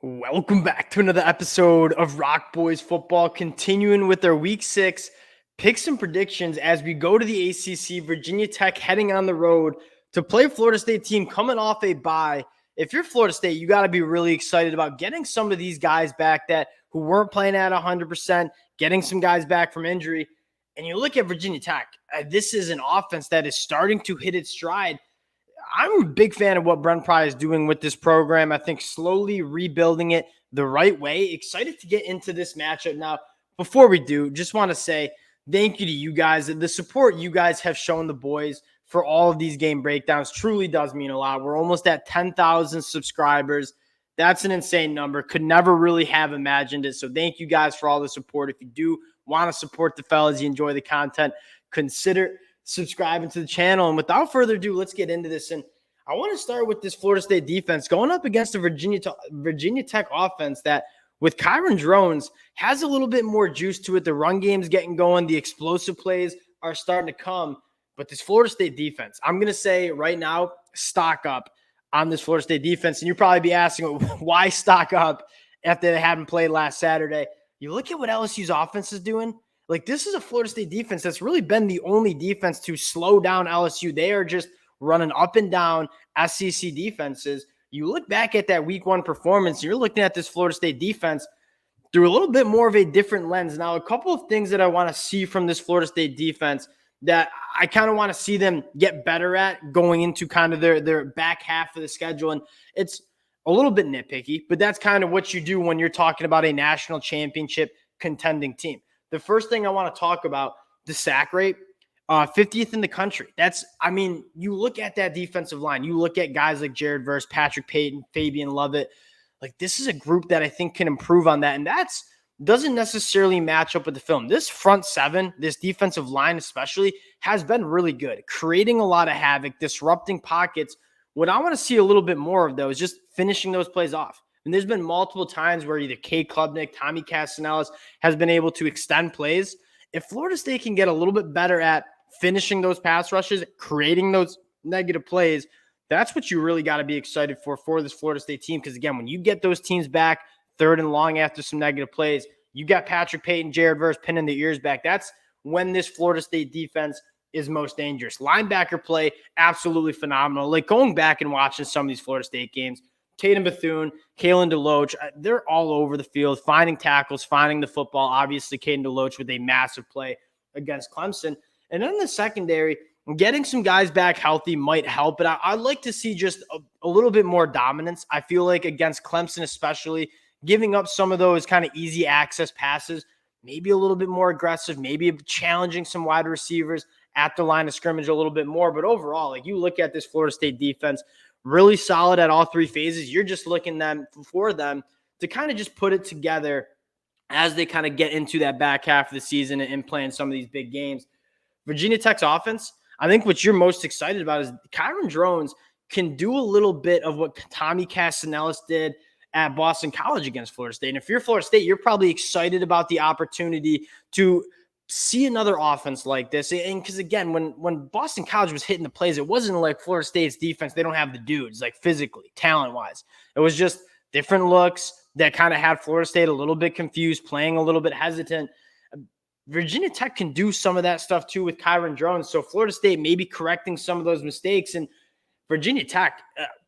Welcome back to another episode of Rock Boys Football, continuing with our Week 6 picks and predictions as we go to the ACC. Virginia Tech heading on the road to play Florida State team coming off a bye. If you're Florida State, you got to be really excited about getting some of these guys back who weren't playing at 100%, getting some guys back from injury. And you look at Virginia Tech, this is an offense that is starting to hit its stride. I'm a big fan of what Brent Pry is doing with this program. I think slowly rebuilding it the right way. Excited to get into this matchup. Now, before we do, just want to say thank you to you guys. The support you guys have shown the boys for all of these game breakdowns truly does mean a lot. We're almost at 10,000 subscribers. That's an insane number. Could never really have imagined it. So thank you guys for all the support. If you do want to support the fellas, you enjoy the content, consider subscribing to the channel. And without further ado, let's get into this. And I want to start with this Florida State defense going up against the Virginia Tech offense that, with Kyron Drones, has a little bit more juice to it. The run game's getting going. The explosive plays are starting to come. But this Florida State defense, I'm going to say right now, stock up on this Florida State defense. And you'll probably be asking, why stock up after they hadn't played last Saturday? You look at what LSU's offense is doing. Like, this is a Florida State defense that's really been the only defense to slow down LSU. They are just running up and down SEC defenses. You look back at that week 1 performance, you're looking at this Florida State defense through a little bit more of a different lens. Now, a couple of things that I want to see from this Florida State defense that I kind of want to see them get better at going into kind of their back half of the schedule. And it's a little bit nitpicky, but that's kind of what you do when you're talking about a national championship contending team. The first thing I want to talk about, the sack rate, 50th in the country. You look at that defensive line. You look at guys like Jared Verse, Patrick Payton, Fabian Lovett. Like, this is a group that I think can improve on that. And that's doesn't necessarily match up with the film. This front seven, this defensive line especially, has been really good, creating a lot of havoc, disrupting pockets. What I want to see a little bit more of, though, is just finishing those plays off. And there's been multiple times where either K. Klubnik, Tommy Castellanos has been able to extend plays. If Florida State can get a little bit better at finishing those pass rushes, creating those negative plays, that's what you really got to be excited for this Florida State team. Because, again, when you get those teams back 3rd and long after some negative plays, you got Patrick Payton, Jared Verse pinning the ears back. That's when this Florida State defense is most dangerous. Linebacker play, absolutely phenomenal. Like, going back and watching some of these Florida State games, Tatum Bethune, Kalen DeLoach, they're all over the field, finding tackles, finding the football. Obviously, Caden DeLoach with a massive play against Clemson. And then the secondary, getting some guys back healthy might help, but I'd like to see just a little bit more dominance. I feel like against Clemson especially, giving up some of those kind of easy access passes, maybe a little bit more aggressive, maybe challenging some wide receivers at the line of scrimmage a little bit more. But overall, like, you look at this Florida State defense, really solid at all 3 phases. You're just looking for them to kind of just put it together as they kind of get into that back half of the season and playing some of these big games. Virginia Tech's offense, I think what you're most excited about is Kyron Drones can do a little bit of what Tommy Castellanos did at Boston College against Florida State. And if you're Florida State, you're probably excited about the opportunity to see another offense like this. And because, again, when Boston College was hitting the plays, it wasn't like Florida State's defense. They don't have the dudes, like, physically, talent-wise. It was just different looks that kind of had Florida State a little bit confused, playing a little bit hesitant. Virginia Tech can do some of that stuff, too, with Kyron Drones. So Florida State maybe correcting some of those mistakes. And Virginia Tech,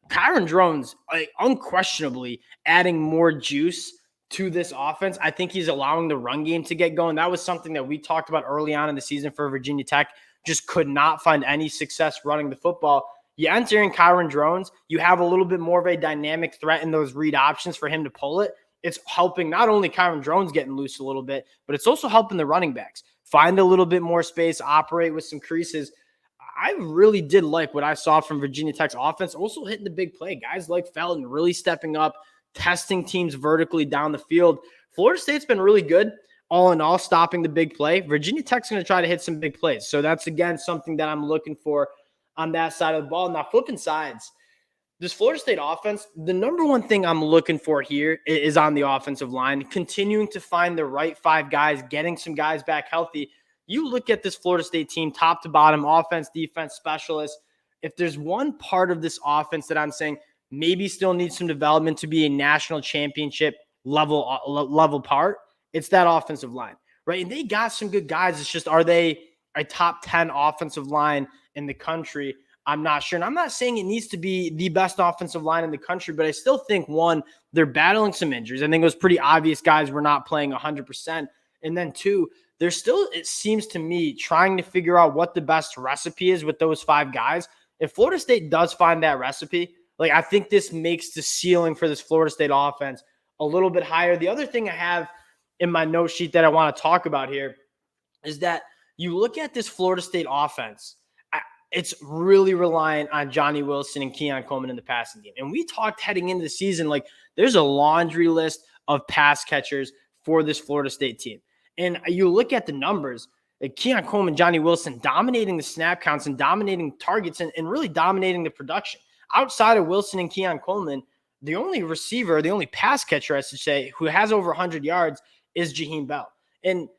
Kyron Drones, unquestionably adding more juice to this offense. I think he's allowing the run game to get going. That was something that we talked about early on in the season for Virginia Tech. Just could not find any success running the football. You enter in Kyron Drones, you have a little bit more of a dynamic threat in those read options for him to pull it. It's helping not only Kyron Drones getting loose a little bit, but it's also helping the running backs find a little bit more space, operate with some creases. I really did like what I saw from Virginia Tech's offense, also hitting the big play. Guys like Felton really stepping up, testing teams vertically down the field. Florida State's been really good, all in all, stopping the big play. Virginia Tech's going to try to hit some big plays. So that's, again, something that I'm looking for on that side of the ball. Now, flipping sides, this Florida State offense, the number one thing I'm looking for here is on the offensive line, continuing to find the right 5 guys, getting some guys back healthy. You look at this Florida State team, top to bottom, offense, defense, specialists. If there's one part of this offense that I'm saying, maybe still needs some development to be a national championship level part. It's that offensive line, right? And they got some good guys. It's just, are they a top 10 offensive line in the country? I'm not sure. And I'm not saying it needs to be the best offensive line in the country, but I still think, one, they're battling some injuries. I think it was pretty obvious guys were not playing 100%. And then two, they're still, it seems to me, trying to figure out what the best recipe is with those 5 guys. If Florida State does find that recipe, like, I think this makes the ceiling for this Florida State offense a little bit higher. The other thing I have in my note sheet that I want to talk about here is that you look at this Florida State offense, it's really reliant on Johnny Wilson and Keon Coleman in the passing game. And we talked heading into the season, like, there's a laundry list of pass catchers for this Florida State team. And you look at the numbers, like Keon Coleman, Johnny Wilson dominating the snap counts and dominating targets and really dominating the production. Outside of Wilson and Keon Coleman, the only receiver, the only pass catcher, I should say, who has over 100 yards is Jaheim Bell. And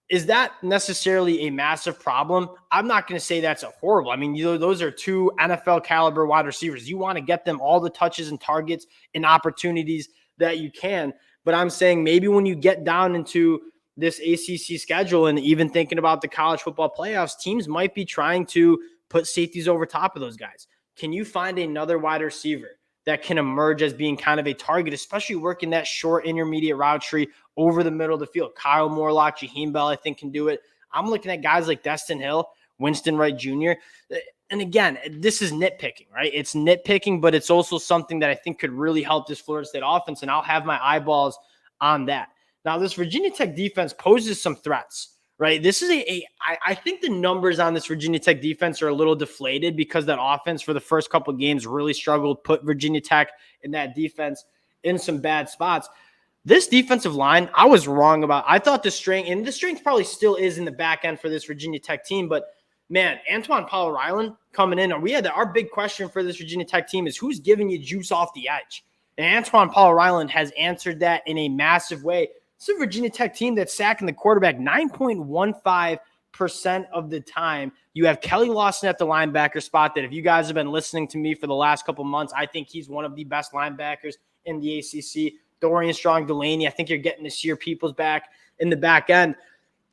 is that necessarily a massive problem? I'm not going to say that's a horrible. I mean, those are 2 NFL caliber wide receivers. You want to get them all the touches and targets and opportunities that you can. But I'm saying maybe when you get down into this ACC schedule and even thinking about the college football playoffs, teams might be trying to put safeties over top of those guys. Can you find another wide receiver that can emerge as being kind of a target, especially working that short intermediate route tree over the middle of the field? Kyle Morlock, Jaheim Bell, I think, can do it. I'm looking at guys like Destin Hill, Winston Wright Jr. And again, this is nitpicking, right? It's nitpicking, but it's also something that I think could really help this Florida State offense, and I'll have my eyeballs on that. Now, this Virginia Tech defense poses some threats, right? This is I think the numbers on this Virginia Tech defense are a little deflated because that offense for the first couple of games really struggled, put Virginia Tech and that defense in some bad spots. This defensive line, I was wrong about. I thought the strength probably still is in the back end for this Virginia Tech team, but man, Antoine Powell-Ryland coming in, our big question for this Virginia Tech team is who's giving you juice off the edge? And Antoine Powell-Ryland has answered that in a massive way. It's a Virginia Tech team that's sacking the quarterback 9.15% of the time. You have Kelly Lawson at the linebacker spot that, if you guys have been listening to me for the last couple months, I think he's one of the best linebackers in the ACC. Dorian Strong-Delaney, I think you're getting to see your Peoples back in the back end.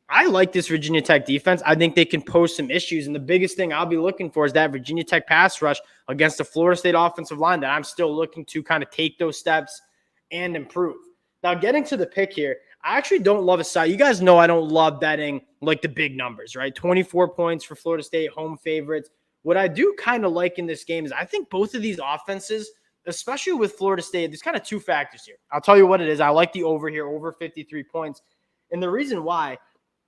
I like this Virginia Tech defense. I think they can pose some issues. And the biggest thing I'll be looking for is that Virginia Tech pass rush against the Florida State offensive line that I'm still looking to kind of take those steps and improve. Now, getting to the pick here, I actually don't love a side. You guys know I don't love betting like the big numbers, right? 24 points for Florida State, home favorites. What I do kind of like in this game is I think both of these offenses, especially with Florida State, there's kind of 2 factors here. I'll tell you what it is. I like the over here, over 53 points. And the reason why,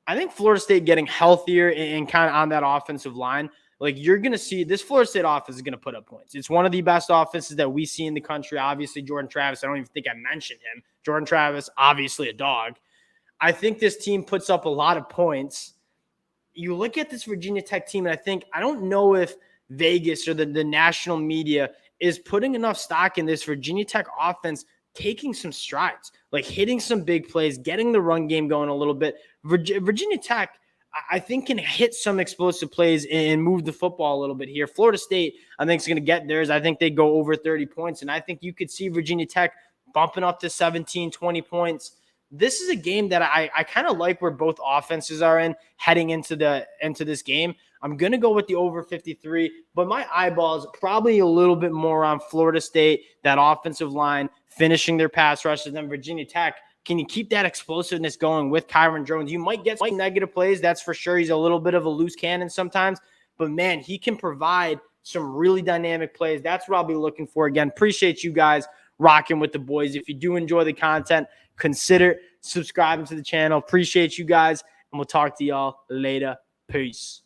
I think Florida State getting healthier and kind of on that offensive line, like, you're going to see this Florida State offense is going to put up points. It's one of the best offenses that we see in the country. Obviously, Jordan Travis, I don't even think I mentioned him. Jordan Travis, obviously a dog. I think this team puts up a lot of points. You look at this Virginia Tech team, and I don't know if Vegas or the national media is putting enough stock in this Virginia Tech offense taking some strides, like hitting some big plays, getting the run game going a little bit. Virginia Tech, I think, can hit some explosive plays and move the football a little bit here. Florida State, I think, is going to get theirs. I think they go over 30 points, and I think you could see Virginia Tech bumping up to 17, 20 points. This is a game that I kind of like where both offenses are in heading into this game. I'm going to go with the over 53, but my eyeballs probably a little bit more on Florida State, that offensive line, finishing their pass rushes, than Virginia Tech. Can you keep that explosiveness going with Kyron Jones? You might get some negative plays, that's for sure. He's a little bit of a loose cannon sometimes, but man, he can provide some really dynamic plays. That's what I'll be looking for. Again, appreciate you guys rocking with the boys. If you do enjoy the content, consider subscribing to the channel. Appreciate you guys, and we'll talk to y'all later. Peace.